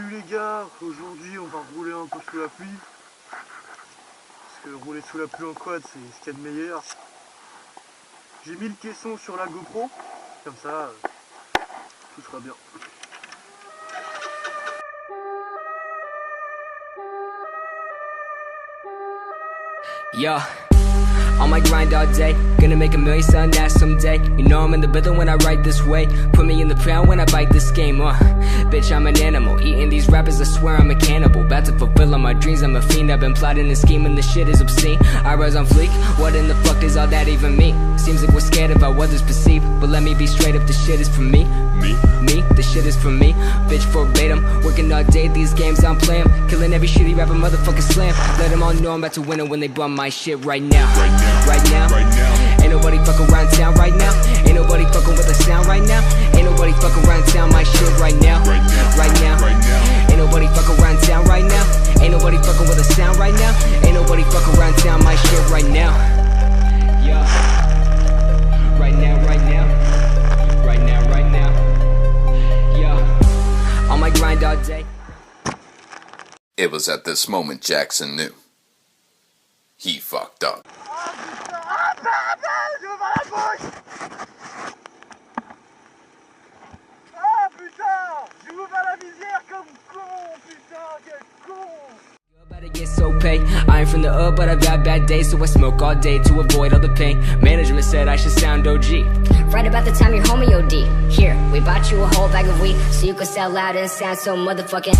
Salut les gars, aujourd'hui on va rouler un peu sous la pluie. Parce que rouler sous la pluie en quad c'est ce qu'il y a de meilleur. J'ai mis le caisson sur la GoPro, comme ça tout sera bien. Yo, on my grind all day, gonna make $1 million selling that someday. You know I'm in the building when I ride this way. Put me in the pound when I bite this game, bitch, I'm an animal, eating these rappers, I swear I'm a cannibal. About to fulfill all my dreams, I'm a fiend. I've been plotting and scheming, this shit is obscene. I rise on fleek, what in the fuck does all that even mean? Seems like we're scared about what others perceive, but let me be straight up, this shit is for me. Me, this shit is for me. Bitch, verbatim, working all day, these games I'm playing. Killing every shitty rapper, motherfucking slam. Let them all know I'm about to win it when they bum my shit right now. Right now. Ain't nobody fucking around town right now. Ain't nobody fucking with the sound right now. Ain't nobody fucking around town my shit right now. Right now. Ain't nobody fucking around town right now. Ain't nobody fucking with the sound right now. Ain't nobody fucking around town my shit right now. Yeah. Right now. Yeah. On my grind all day. It was at this moment Jackson knew. He fucked up. Ah putain, je m'ouvre à la visière comme con, putain, quel con. Better get so paid. I ain't from the hood, but I've had bad days, so I smoke all day to avoid all the pain. Management said I should sound OG. Right about the time your homie OD. Here, we bought you a whole bag of weed, so you could sell loud and sound so motherfucking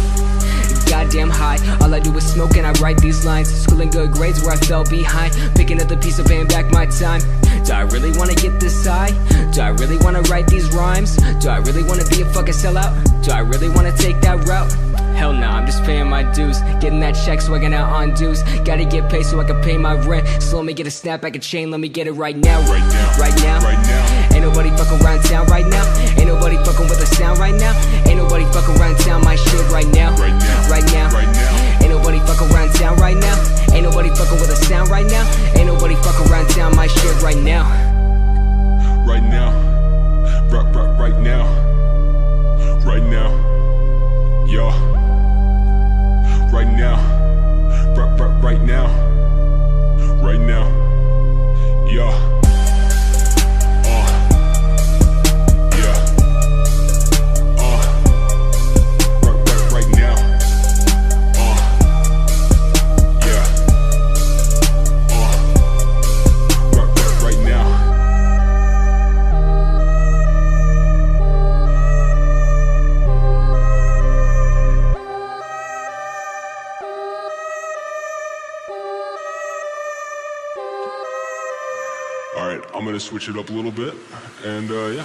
goddamn high. All I do is smoke and I write these lines. Schooling good grades where I fell behind. Picking up the piece of paying back my time. Do I really wanna get this high? Do I really wanna write these rhymes? Do I really wanna be a fucking sellout? Do I really wanna take that route? Hell no, I'm just paying my dues. Getting that check so I can out on dues. Gotta get paid so I can pay my rent. So let me get a snapback, a chain, let me get it right now. Right now. Ain't nobody fucking around town right now. Ain't nobody fucking with the sound right now. Ain't nobody fucking around town my shit right now. Right now. Ain't nobody fucking around town right now. Ain't nobody fucking with the sound right now. Ain't nobody fucking around town my shit right now. Right now. Right now. Right now. Yo. Right now. Right now. Right now. Yo. Alright, I'm gonna switch it up a little bit, and yeah.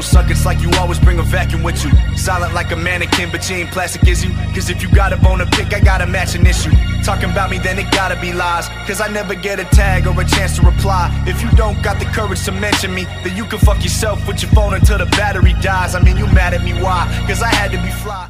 Suck, it's like you always bring a vacuum with you. Silent like a mannequin, but you ain't plastic, is you? Cause if you got a bone to pick, I got a matching issue. Talking about me, then it gotta be lies. Cause I never get a tag or a chance to reply. If you don't got the courage to mention me, then you can fuck yourself with your phone until the battery dies. I mean, you mad at me, why? Cause I had to be fly.